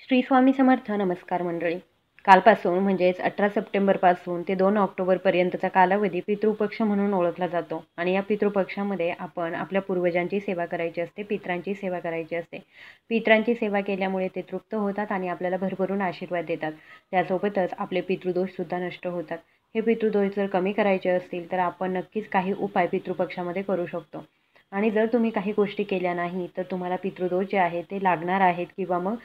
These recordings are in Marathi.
श्री स्वामी समर्थ. नमस्कार मंडळी. कालपासून म्हणजेच 18 सप्टेंबरपासून ते 2 ऑक्टोबरपर्यंतचा कालावधी पितृपक्ष म्हणून ओळखला जातो आणि या पितृपक्षामध्ये आपण आपल्या पूर्वजांची सेवा करायची असते, पितरांची सेवा करायची असते. पितरांची सेवा केल्यामुळे ते तृप्त होतात आणि आपल्याला भरभरून आशीर्वाद देतात. त्यासोबतच आपले पितृदोषसुद्धा नष्ट होतात. हे पितृदोष जर कमी करायचे असतील तर आपण नक्कीच काही उपाय पितृपक्षामध्ये करू शकतो. आणि जर तुम्ही काही गोष्टी केल्या नाही तर तुम्हाला पितृदोष जे आहे ते लागणार आहेत किंवा मग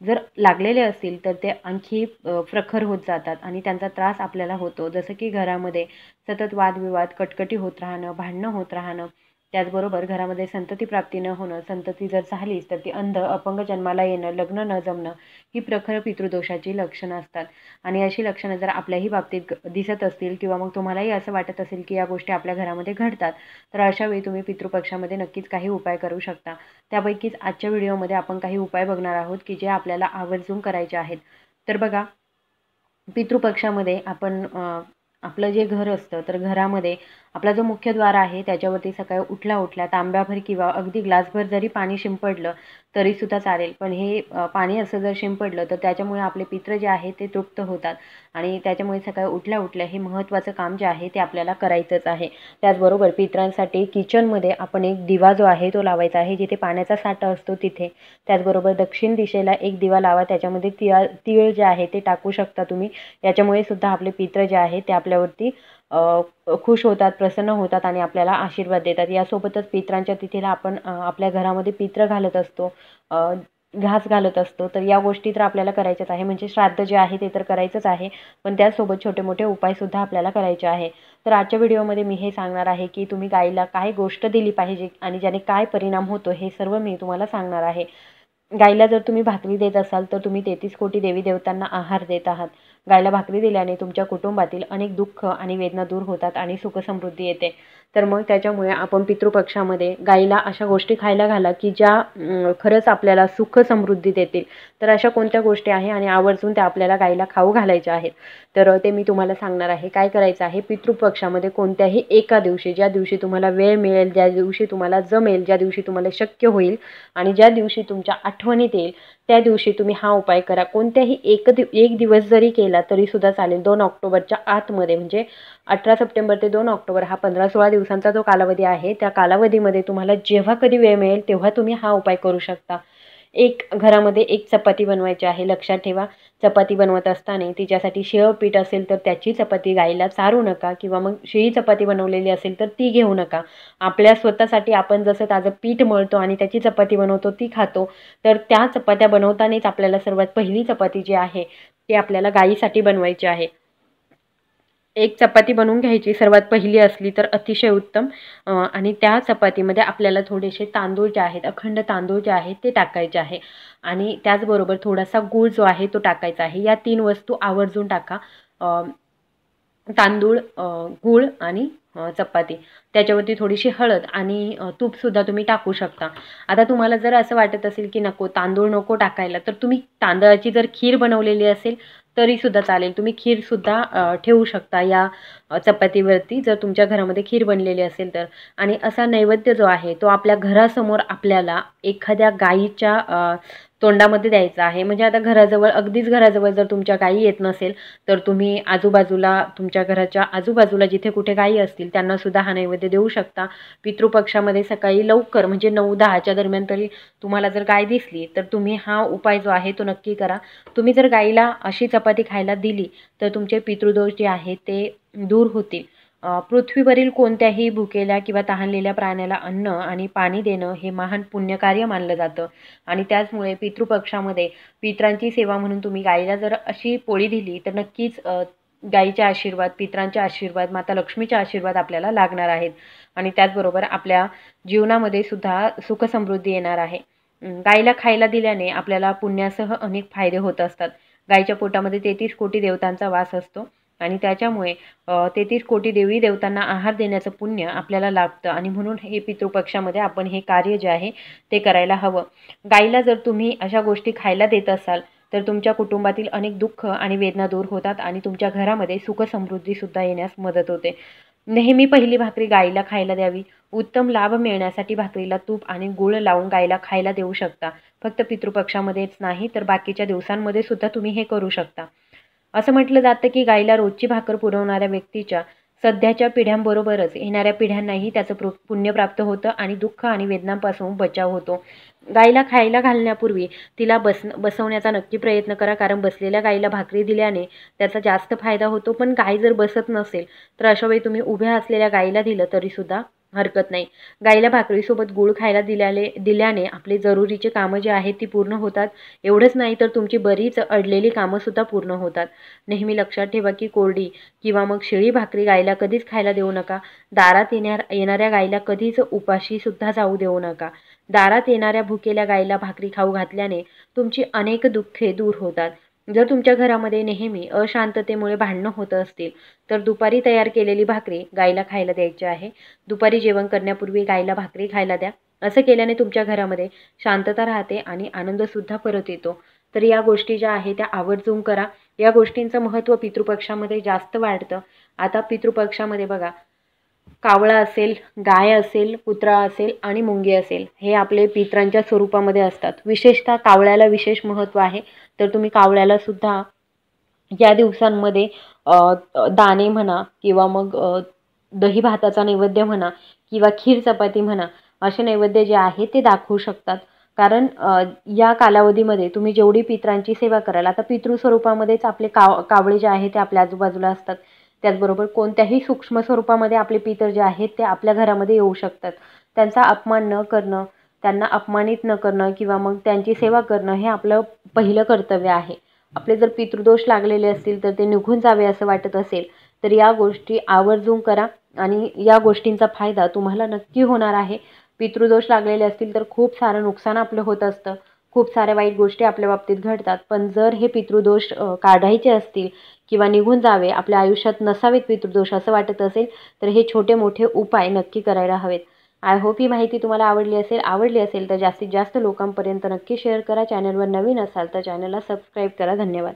जर लागलेले असतील तर ते आणखी प्रखर होत जातात आणि त्यांचा त्रास आपल्याला होतो. जसं की घरामध्ये सतत वादविवाद, कटकटी होत राहणं, भांडणं होत राहणं, त्याचबरोबर घरामध्ये संतती प्राप्ती न होणं, संतती जर झालीच तर ती अंध, अपंग जन्माला येणं, लग्न न जमणं ही प्रखर पितृदोषाची लक्षणं असतात. आणि अशी लक्षणं जर आपल्याही बाबतीत दिसत असतील किंवा मग तुम्हालाही असं वाटत असेल की या गोष्टी आपल्या घरामध्ये घडतात, तर अशा वेळी तुम्ही पितृपक्षामध्ये नक्कीच काही उपाय करू शकता. त्यापैकीच आजच्या व्हिडिओमध्ये आपण काही उपाय बघणार आहोत की जे आपल्याला आवर्जून करायचे आहेत. तर बघा, पितृपक्षामध्ये आपण आपलं जे घर असतं तर घरामध्ये आपला जो मुख्य द्वार आहे त्याच्यावरती सकाळी उठल्या तांब्याभर किंवा अगदी ग्लासभर जरी पाणी शिंपडलं तरीसुद्धा चालेल. पण हे पाणी असं जर शिंपडलं तर त्याच्यामुळे आपले पितृ जे आहे ते तृप्त होतात आणि त्याच्यामुळे सकाळी उठल्या हे महत्त्वाचं काम जे आहे ते आपल्याला करायचंच आहे. त्याचबरोबर पितरांसाठी किचनमध्ये आपण एक दिवा जो आहे तो लावायचा आहे, जिथे पाण्याचा साठा असतो तिथे. त्याचबरोबर दक्षिण दिशेला एक दिवा लावा, त्याच्यामध्ये तीळ जे आहे ते टाकू शकता तुम्ही. याच्यामुळे सुद्धा आपले पितृ जे आहे ते आपल्यावरती खुश होतात, प्रसन्न होतात आणि आपल्याला आशीर्वाद देतात. यासोबतच पितरांच्या तिथीला आपण आपल्या घरामध्ये पितृ घालत असतो, घास घालत असतो. तर या गोष्टी तर आपल्याला करायच्याच आहे. म्हणजे श्राद्ध जे आहे ते तर करायचंच आहे, पण त्याचसोबत छोटे मोठे उपायसुद्धा आपल्याला करायचे आहे. तर आजच्या व्हिडिओमध्ये मी हे सांगणार आहे की तुम्ही गाईला काय गोष्ट दिली पाहिजे आणि ज्याने काय परिणाम होतो हे सर्व मी तुम्हाला सांगणार आहे. गाईला जर तुम्ही भाकरी देत असाल तर तुम्ही 33 कोटी देवी देवतांना आहार देत आहात. गाईला भाकरी दिल्याने तुमच्या कुटुंबातील अनेक दुःख आणि वेदना दूर होतात आणि सुखसमृद्धी येते. तर मग त्याच्यामुळे आपण पितृपक्षामध्ये गाईला अशा गोष्टी खायला घाला की ज्या खरंच आपल्याला सुख समृद्धी देतील. तर अशा कोणत्या गोष्टी आहे आणि आवर्जून त्या आपल्याला गाईला खाऊ घालायच्या आहेत. तर ते मी तुम्हाला सांगणार आहे. काय करायचं आहे, पितृपक्षामध्ये कोणत्याही एका दिवशी, ज्या दिवशी तुम्हाला वेळ मिळेल, ज्या दिवशी तुम्हाला जमेल, ज्या दिवशी तुम्हाला शक्य होईल आणि ज्या दिवशी तुमच्या आठवणीत येईल त्या दिवशी तुम्ही हा उपाय करा. कोणत्याही एक दिवस जरी केला तरीसुद्धा चालेल. 2 ऑक्टोबरच्या आतमध्ये, म्हणजे 18 सप्टेंबर ते 2 ऑक्टोबर हा 15-16 दिवसांचा जो कालावधी आहे, त्या कालावधीमध्ये तुम्हाला जेव्हा कधी वेळ मिळेल तेव्हा तुम्ही हा उपाय करू शकता. घरामध्ये एक चपाती बनवायची आहे. लक्षात ठेवा, चपाती बनवत असताना तिच्यासाठी शिळं पीठ असेल तर त्याची चपाती गाईला चारू नका किंवा मग शिळी चपाती बनवलेली असेल तर ती घेऊ नका. आपल्या स्वतःसाठी आपण जसं ताजं पीठ मळतो आणि त्याची चपाती बनवतो ती खातो, तर त्या चपात्या बनवतानाच आपल्याला सर्वात पहिली चपाती जी आहे ती आपल्याला गाईसाठी बनवायची आहे. एक चपाती बनवून घ्यायची, सर्वात पहिली असली तर अतिशय उत्तम. आणि त्या चपातीमध्ये आपल्याला थोडेसे तांदूळ जे आहेत, अखंड तांदूळ जे आहेत ते टाकायचे आहे आणि त्याचबरोबर थोडासा गूळ जो आहे तो टाकायचा आहे. या 3 वस्तू आवर्जून टाका. तांदूळ, गूळ आणि चपाती. त्याच्यावरती थोडीशी हळद आणि तूपसुद्धा तुम्ही टाकू शकता. आता तुम्हाला जर असं वाटत असेल की नको, तांदूळ नको टाकायला, तर तुम्ही तांदळाची जर खीर बनवलेली असेल तरीसुद्धा चालेल. तुम्ही खीरसुद्धा ठेवू शकता या चपातीवरती, जर तुमच्या घरामध्ये खीर बनलेली असेल तर. आणि असा नैवेद्य जो आहे तो आपल्या घरासमोर आपल्याला एखाद्या गाईच्या तोंडामध्ये द्यायचा आहे. म्हणजे आता अगदीच घराजवळ जर तुमच्या गायी येत नसेल तर तुम्ही आजूबाजूला, तुमच्या घराच्या आजूबाजूला जिथे कुठे गायी असतील त्यांना सुद्धा हा नैवेद्य देऊ शकता. पितृपक्षामध्ये सकाळी लवकर, म्हणजे 9-10च्या दरम्यान तरी तुम्हाला जर गाय दिसली तर तुम्ही हा उपाय जो आहे तो नक्की करा. तुम्ही जर गाईला अशी चपाती खायला दिली तर तुमचे पितृदोष जे आहेत ते दूर होतील. पृथ्वीवरील कोणत्याही भुकेल्या किंवा तहानलेल्या प्राण्याला अन्न आणि पाणी देणं हे महान पुण्यकार्य मानलं जातं आणि त्याचमुळे पितृपक्षामध्ये पितरांची सेवा म्हणून तुम्ही गाईला जर अशी पोळी दिली तर नक्कीच गाईचे आशीर्वाद, पितरांचे आशीर्वाद, माता लक्ष्मीचे आशीर्वाद आपल्याला लागणार आहेत आणि त्याचबरोबर आपल्या जीवनामध्ये सुद्धा सुखसमृद्धी येणार आहे. गाईला खायला दिल्याने आपल्याला पुण्यासह अनेक फायदे होत असतात. गाईच्या पोटामध्ये 33 कोटी देवतांचा वास असतो आणि त्याच्यामुळे 33 कोटी देवी देवतांना आहार देण्याचं पुण्य आपल्याला लाभतं आणि म्हणून हे पितृपक्षामध्ये आपण हे कार्य जे आहे ते करायला हवं. गाईला जर तुम्ही अशा गोष्टी खायला देत असाल तर तुमच्या कुटुंबातील अनेक दुःख आणि वेदना दूर होतात आणि तुमच्या घरामध्ये सुख समृद्धीसुद्धा येण्यास मदत होते. नेहमी पहिली भाकरी गाईला खायला द्यावी. उत्तम लाभ मिळण्यासाठी भाकरीला तूप आणि गूळ लावून गाईला खायला देऊ शकता. फक्त पितृपक्षामध्येच नाही तर बाकीच्या दिवसांमध्ये सुद्धा तुम्ही हे करू शकता. असं म्हटलं जातं की गाईला रोजची भाकर पुरवणाऱ्या व्यक्तीच्या सध्याच्या पिढ्यांबरोबरच येणाऱ्या पिढ्यांनाही त्याचं पुण्य प्राप्त होतं आणि दुःख आणि वेदनांपासून बचाव होतो. गाईला खायला घालण्यापूर्वी तिला बसवण्याचा नक्की प्रयत्न करा, कारण बसलेल्या गाईला भाकरी दिल्याने त्याचा जास्त फायदा होतो. पण गाय जर बसत नसेल तर अशा वेळी तुम्ही उभ्या असलेल्या गाईला दिलं तरीसुद्धा हरकत नाही. गाईला भाकरीसोबत गूळ खायला दिल्याने आपले जरुरीचे कामं जे आहेत ती पूर्ण होतात. एवढंच नाही तर तुमची बरीच अडलेली कामंसुद्धा पूर्ण होतात. नेहमी लक्षात ठेवा की कोरडी किंवा मग शिळी भाकरी गाईला कधीच खायला देऊ नका. दारात येणाऱ्या गाईला कधीच उपाशीसुद्धा जाऊ देऊ नका. दारात येणाऱ्या भुकेल्या गाईला भाकरी खाऊ घातल्याने तुमची अनेक दुःखे दूर होतात. जर तुमच्या घरामध्ये नेहमी अशांततेमुळे भांडणं होत असतील तर दुपारी तयार केलेली भाकरी गाईला खायला द्यायची आहे. दुपारी जेवण करण्यापूर्वी गाईला भाकरी खायला द्या. असं केल्याने तुमच्या घरामध्ये शांतता राहते आणि आनंदसुद्धा परत येतो. तर या गोष्टी ज्या आहेत त्या आवर्जून करा. या गोष्टींचं महत्त्व पितृपक्षामध्ये जास्त वाढतं. आता पितृपक्षामध्ये बघा, कावळा असेल, गाय असेल, कुत्रा असेल आणि मुंगी असेल, हे आपले पितरांच्या स्वरूपामध्ये असतात. विशेषतः कावळ्याला विशेष महत्त्व आहे. तर तुम्ही कावळ्याला सुद्धा या दिवसांमध्ये दाणे म्हणा किंवा मग दही भाताचा नैवेद्य म्हणा किंवा खीर चपाती म्हणा, असे नैवेद्य जे आहे ते दाखवू शकतात. कारण या कालावधीमध्ये तुम्ही जेवढी पितरांची सेवा कराल, आता पितृ स्वरूपामध्येच आपले कावळे जे आहेत ते आपल्या आजूबाजूला असतात. त्याचबरोबर कोणत्याही सूक्ष्म स्वरूपामध्ये आपले पितर जे आहेत ते आपल्या घरामध्ये येऊ शकतात. त्यांचा अपमान न करणं, त्यांना अपमानित न करणं किंवा मग त्यांची सेवा करणं हे आपलं पहिलं कर्तव्य आहे. आपले जर पितृदोष लागलेले असतील तर ते निघून जावे असं वाटत असेल तर या गोष्टी आवर्जून करा आणि या गोष्टींचा फायदा तुम्हाला नक्की होणार आहे. पितृदोष लागलेले असतील तर खूप सारं नुकसान आपलं होत असतं. खूप साऱ्या वाईट गोष्टी आपल्या बाबतीत घडतात. पण जर हे पितृदोष काढायचे असतील किंवा निघून जावे, आपल्या आयुष्यात नसावेत पितृदोष असं वाटत असेल तर हे छोटे मोठे उपाय नक्की करायला हवेत. आय होप ही माहिती तुम्हाला आवडली असेल तर जास्तीत जास्त लोकांपर्यंत नक्की शेअर करा. चॅनलवर नवीन असाल तर चॅनलला सबस्क्राईब करा. धन्यवाद.